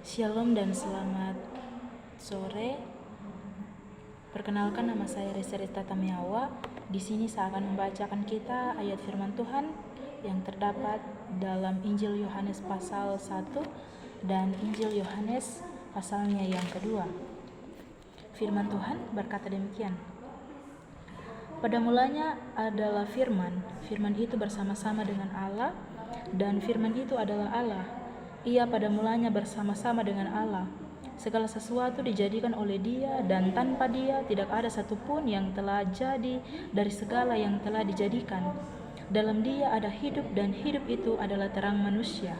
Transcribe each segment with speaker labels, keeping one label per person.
Speaker 1: Shalom dan selamat sore. Perkenalkan, nama saya Rita Tamiawa. Di sini saya akan membacakan kita ayat firman Tuhan yang terdapat dalam Injil Yohanes pasal 1 dan Injil Yohanes pasalnya yang kedua. Firman Tuhan berkata demikian. Pada mulanya adalah firman. Firman itu bersama-sama dengan Allah, dan firman itu adalah Allah. Ia pada mulanya bersama-sama dengan Allah. Segala sesuatu dijadikan oleh Dia, dan tanpa Dia tidak ada satupun yang telah jadi dari segala yang telah dijadikan. Dalam Dia ada hidup, dan hidup itu adalah terang manusia.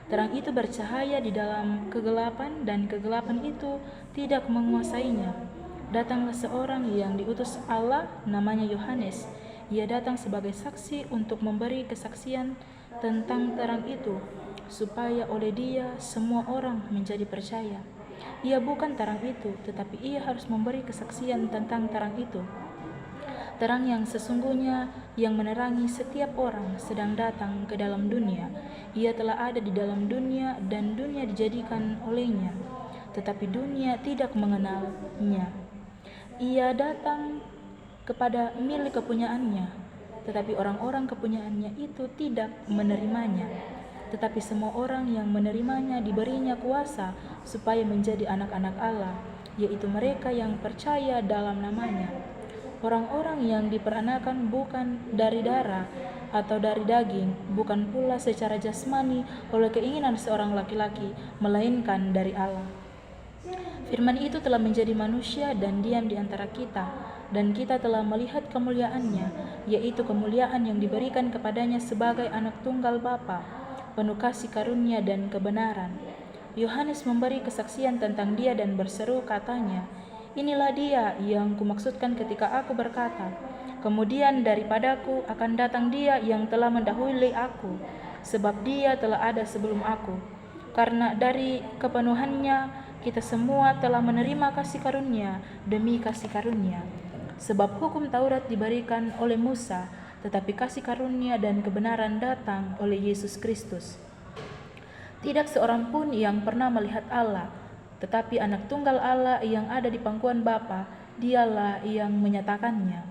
Speaker 1: Terang itu bercahaya di dalam kegelapan, dan kegelapan itu tidak menguasainya. Datanglah seorang yang diutus Allah, namanya Yohanes. Ia datang sebagai saksi untuk memberi kesaksian tentang terang itu, supaya oleh Dia semua orang menjadi percaya. Ia bukan terang itu, tetapi ia harus memberi kesaksian tentang terang itu. Terang yang sesungguhnya yang menerangi setiap orang sedang datang ke dalam dunia. Ia telah ada di dalam dunia, dan dunia dijadikan olehnya, tetapi dunia tidak mengenalnya. Ia datang kepada milik kepunyaannya, tetapi orang-orang kepunyaannya itu tidak menerimanya. Tetapi semua orang yang menerimanya diberinya kuasa supaya menjadi anak-anak Allah, yaitu mereka yang percaya dalam namanya. Orang-orang yang diperanakan bukan dari darah atau dari daging, bukan pula secara jasmani oleh keinginan seorang laki-laki, melainkan dari Allah. Firman itu telah menjadi manusia dan diam di antara kita, dan kita telah melihat kemuliaannya, yaitu kemuliaan yang diberikan kepadanya sebagai anak tunggal Bapa, penuh kasih karunia dan kebenaran. Yohanes memberi kesaksian tentang Dia dan berseru, katanya, "Inilah Dia yang kumaksudkan ketika aku berkata, kemudian daripadaku akan datang Dia yang telah mendahului aku, sebab Dia telah ada sebelum aku." Karena dari kepenuhannya kita semua telah menerima kasih karunia demi kasih karunia. Sebab hukum Taurat diberikan oleh Musa, tetapi kasih karunia dan kebenaran datang oleh Yesus Kristus. Tidak seorang pun yang pernah melihat Allah, tetapi anak tunggal Allah yang ada di pangkuan Bapa, Dialah yang menyatakannya.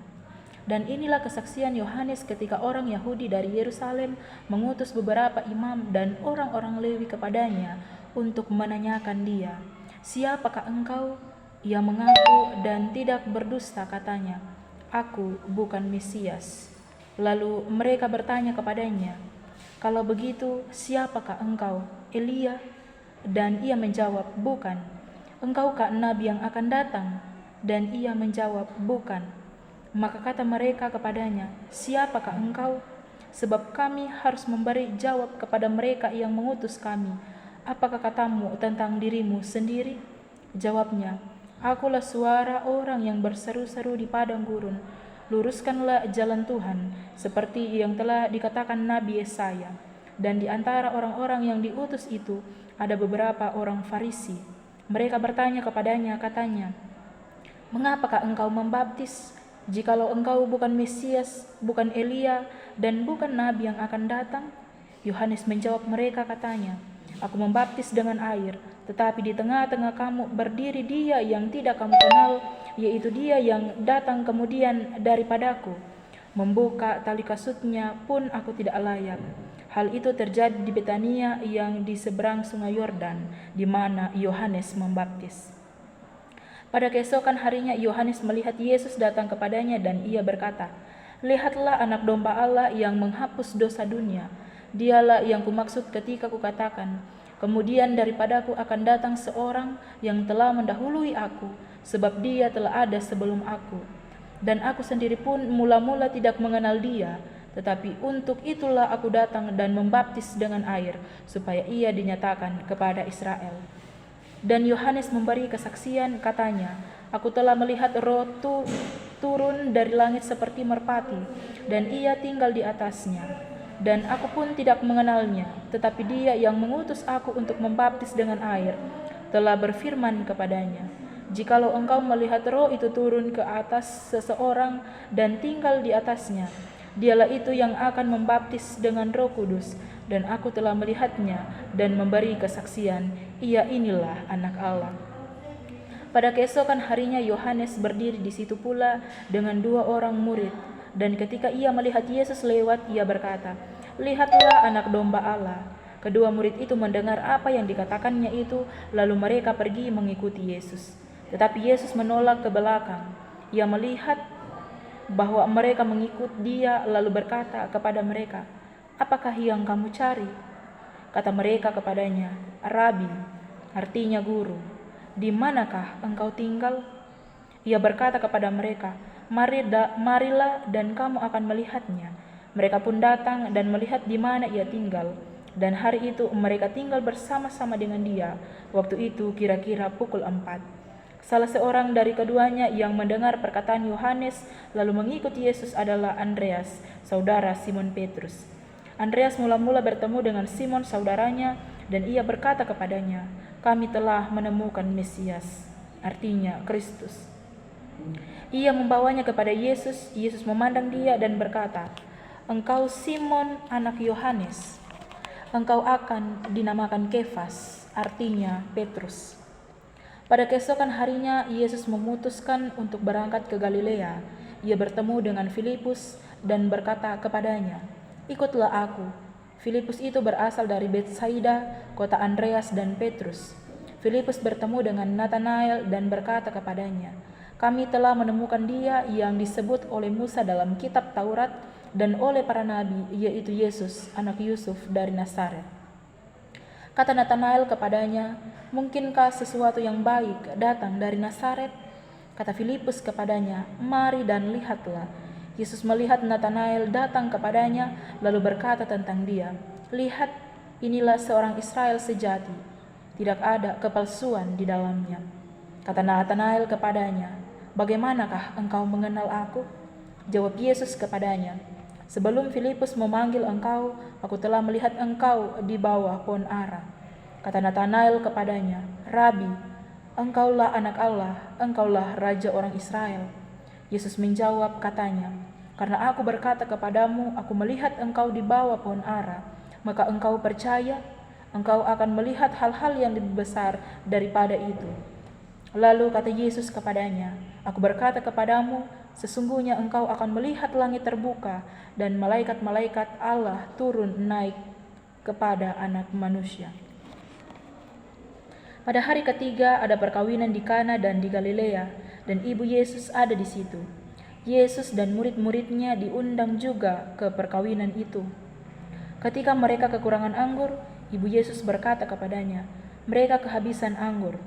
Speaker 1: Dan inilah kesaksian Yohanes ketika orang Yahudi dari Yerusalem mengutus beberapa imam dan orang-orang Lewi kepadanya untuk menanyakan Dia, "Siapakah engkau?" Ia mengaku dan tidak berdusta, katanya, "Aku bukan Mesias." Lalu mereka bertanya kepadanya, "Kalau begitu, siapakah engkau? Elia?" Dan ia menjawab, "Bukan." "Engkaukah nabi yang akan datang?" Dan ia menjawab, "Bukan." Maka kata mereka kepadanya, "Siapakah engkau?" Sebab kami harus memberi jawab kepada mereka yang mengutus kami. "Apakah katamu tentang dirimu sendiri?" Jawabnya, "Akulah suara orang yang berseru-seru di padang gurun, luruskanlah jalan Tuhan, seperti yang telah dikatakan Nabi Yesaya." Dan di antara orang-orang yang diutus itu ada beberapa orang Farisi. Mereka bertanya kepadanya, katanya, "Mengapakah engkau membaptis, jikalau engkau bukan Mesias, bukan Elia, dan bukan nabi yang akan datang?" Yohanes menjawab mereka, katanya, "Aku membaptis dengan air, tetapi di tengah-tengah kamu berdiri Dia yang tidak kamu kenal, yaitu Dia yang datang kemudian daripadaku. Membuka tali kasutnya pun aku tidak layak." Hal itu terjadi di Betania yang di seberang sungai Yordan, di mana Yohanes membaptis. Pada keesokan harinya Yohanes melihat Yesus datang kepadanya, dan ia berkata, "Lihatlah anak domba Allah yang menghapus dosa dunia. Dialah yang kumaksud ketika kukatakan, kemudian daripadaku akan datang seorang yang telah mendahului aku, sebab Dia telah ada sebelum aku. Dan aku sendiri pun mula-mula tidak mengenal Dia, tetapi untuk itulah aku datang dan membaptis dengan air, supaya Ia dinyatakan kepada Israel." Dan Yohanes memberi kesaksian, katanya, "Aku telah melihat Roh turun dari langit seperti merpati, dan Ia tinggal di atasnya. Dan aku pun tidak mengenalnya, tetapi Dia yang mengutus aku untuk membaptis dengan air telah berfirman kepadanya, jikalau engkau melihat Roh itu turun ke atas seseorang dan tinggal di atasnya, Dialah itu yang akan membaptis dengan Roh Kudus. dan aku telah melihatnya dan memberi kesaksian, ia inilah Anak Allah. Pada keesokan harinya Yohanes berdiri di situ pula dengan 2 orang murid, dan ketika ia melihat Yesus lewat, ia berkata, "Lihatlah Anak Domba Allah." Kedua murid itu mendengar apa yang dikatakannya itu, lalu mereka pergi mengikuti Yesus. Tetapi Yesus menolak ke belakang. Ia melihat bahwa mereka mengikut dia, lalu berkata kepada mereka, "Apakah yang kamu cari?" Kata mereka kepadanya, "Rabi," artinya guru, "di manakah engkau tinggal?" Ia berkata kepada mereka, "Marilah dan kamu akan melihatnya." Mereka pun datang dan melihat di mana ia tinggal. Dan hari itu mereka tinggal bersama-sama dengan dia. Waktu itu kira-kira pukul 4. Salah seorang dari keduanya yang mendengar perkataan Yohanes lalu mengikuti Yesus adalah Andreas, saudara Simon Petrus. Andreas mula-mula bertemu dengan Simon saudaranya, dan ia berkata kepadanya, "Kami telah menemukan Mesias," artinya Kristus. Ia membawanya kepada Yesus. Yesus memandang dia dan berkata, "Engkau Simon anak Yohanes. Engkau akan dinamakan Kefas," artinya Petrus. Pada keesokan harinya, Yesus memutuskan untuk berangkat ke Galilea. Ia bertemu dengan Filipus dan berkata kepadanya, "Ikutlah aku." Filipus itu berasal dari Betsaida, kota Andreas dan Petrus. Filipus bertemu dengan Natanael dan berkata kepadanya, "Kami telah menemukan dia yang disebut oleh Musa dalam kitab Taurat dan oleh para nabi, yaitu Yesus, anak Yusuf dari Nazaret." Kata Natanael kepadanya, "Mungkinkah sesuatu yang baik datang dari Nazaret?" Kata Filipus kepadanya, "Mari dan lihatlah." Yesus melihat Natanael datang kepadanya, lalu berkata tentang dia, "Lihat, inilah seorang Israel sejati. Tidak ada kepalsuan di dalamnya." Kata Natanael kepadanya, "Bagaimanakah engkau mengenal aku?" Jawab Yesus kepadanya, "Sebelum Filipus memanggil engkau, aku telah melihat engkau di bawah pohon ara." Kata Natanael kepadanya, "Rabi, engkaulah Anak Allah, engkaulah Raja orang Israel." Yesus menjawab katanya, "Karena aku berkata kepadamu, aku melihat engkau di bawah pohon ara, maka engkau percaya? Engkau akan melihat hal-hal yang lebih besar daripada itu." Lalu kata Yesus kepadanya, "Aku berkata kepadamu, sesungguhnya engkau akan melihat langit terbuka dan malaikat-malaikat Allah turun naik kepada Anak Manusia." Pada hari ketiga ada perkawinan di Kana dan di Galilea, dan ibu Yesus ada di situ. Yesus dan murid-muridnya diundang juga ke perkawinan itu. Ketika mereka kekurangan anggur, ibu Yesus berkata kepadanya, "Mereka kehabisan anggur."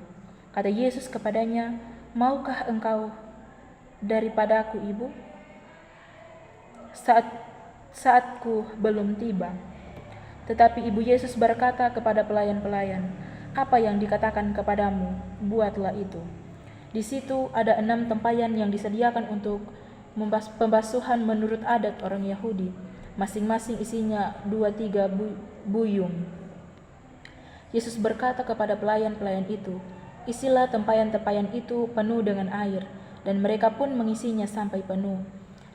Speaker 1: Kata Yesus kepadanya, "Maukah engkau daripadaku, ibu? Saatku belum tiba." Tetapi ibu Yesus berkata kepada pelayan-pelayan, "Apa yang dikatakan kepadamu, buatlah itu." Di situ ada 6 tempayan yang disediakan untuk pembasuhan menurut adat orang Yahudi. Masing-masing isinya 2-3 buyung. Yesus berkata kepada pelayan-pelayan itu, "Isilah tempayan-tempayan itu penuh dengan air," dan mereka pun mengisinya sampai penuh.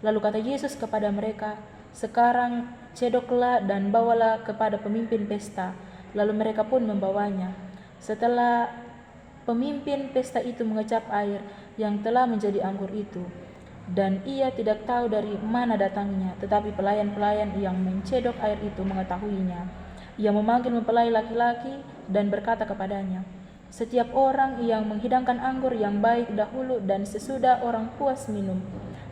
Speaker 1: Lalu kata Yesus kepada mereka, "Sekarang cedoklah dan bawalah kepada pemimpin pesta." Lalu mereka pun membawanya. Setelah pemimpin pesta itu mengecap air yang telah menjadi anggur itu, dan ia tidak tahu dari mana datangnya, tetapi pelayan-pelayan yang mencedok air itu mengetahuinya. Ia memanggil mempelai laki-laki dan berkata kepadanya, "Setiap orang yang menghidangkan anggur yang baik dahulu dan sesudah orang puas minum,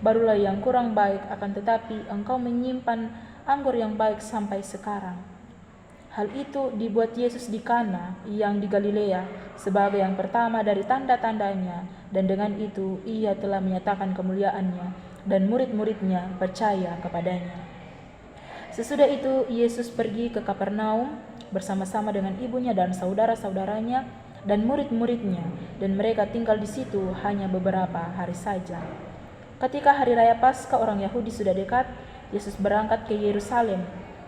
Speaker 1: barulah yang kurang baik, akan tetapi engkau menyimpan anggur yang baik sampai sekarang." Hal itu dibuat Yesus di Kana yang di Galilea sebagai yang pertama dari tanda-tandanya, dan dengan itu ia telah menyatakan kemuliaannya, dan murid-muridnya percaya kepadanya. Sesudah itu Yesus pergi ke Kapernaum bersama-sama dengan ibunya dan saudara-saudaranya dan murid-muridnya, dan mereka tinggal di situ hanya beberapa hari saja. Ketika hari raya Paskah orang Yahudi sudah dekat, Yesus berangkat ke Yerusalem.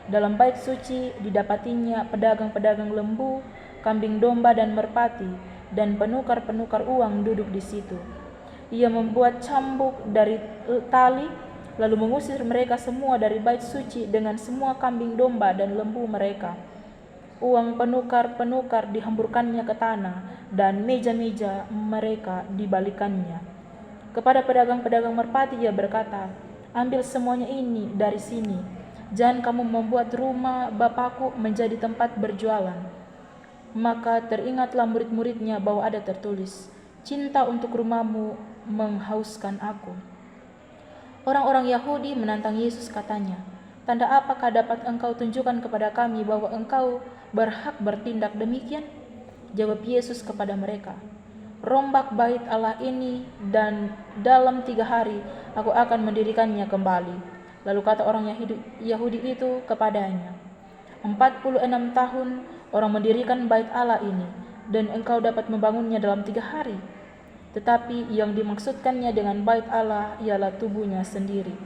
Speaker 1: Dalam bait suci didapatinya pedagang-pedagang lembu, kambing domba dan merpati, dan penukar-penukar uang duduk di situ. Ia membuat cambuk dari tali, lalu mengusir mereka semua dari bait suci dengan semua kambing domba dan lembu mereka. Uang penukar-penukar dihamburkannya ke tanah, dan meja-meja mereka dibalikannya. Kepada pedagang-pedagang merpati ia berkata, "Ambil semuanya ini dari sini. Jangan kamu membuat rumah Bapakku menjadi tempat berjualan." Maka teringatlah murid-muridnya bahwa ada tertulis, "Cinta untuk rumahmu menghauskan aku." Orang-orang Yahudi menantang Yesus, katanya, "Tanda apakah dapat engkau tunjukkan kepada kami bahwa engkau berhak bertindak demikian?" Jawab Yesus kepada mereka, "Rombak bait Allah ini, dan dalam 3 hari aku akan mendirikannya kembali." Lalu kata orang Yahudi itu kepadanya, 46 tahun orang mendirikan bait Allah ini, dan engkau dapat membangunnya dalam 3 hari? Tetapi yang dimaksudkannya dengan bait Allah ialah tubuhnya sendiri.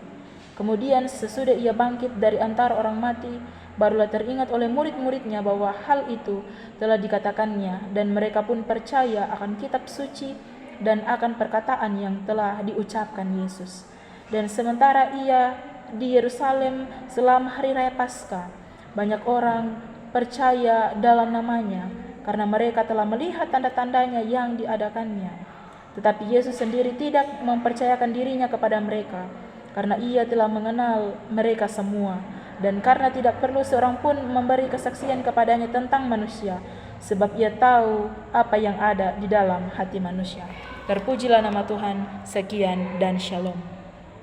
Speaker 1: Kemudian sesudah ia bangkit dari antara orang mati, barulah teringat oleh murid-muridnya bahwa hal itu telah dikatakannya, dan mereka pun percaya akan kitab suci dan akan perkataan yang telah diucapkan Yesus. Dan sementara ia di Yerusalem selama hari raya Paskah, banyak orang percaya dalam namanya karena mereka telah melihat tanda-tandanya yang diadakannya. Tetapi Yesus sendiri tidak mempercayakan dirinya kepada mereka, karena ia telah mengenal mereka semua, dan karena tidak perlu seorang pun memberi kesaksian kepadanya tentang manusia, sebab ia tahu apa yang ada di dalam hati manusia. Terpujilah nama Tuhan. Sekian dan shalom.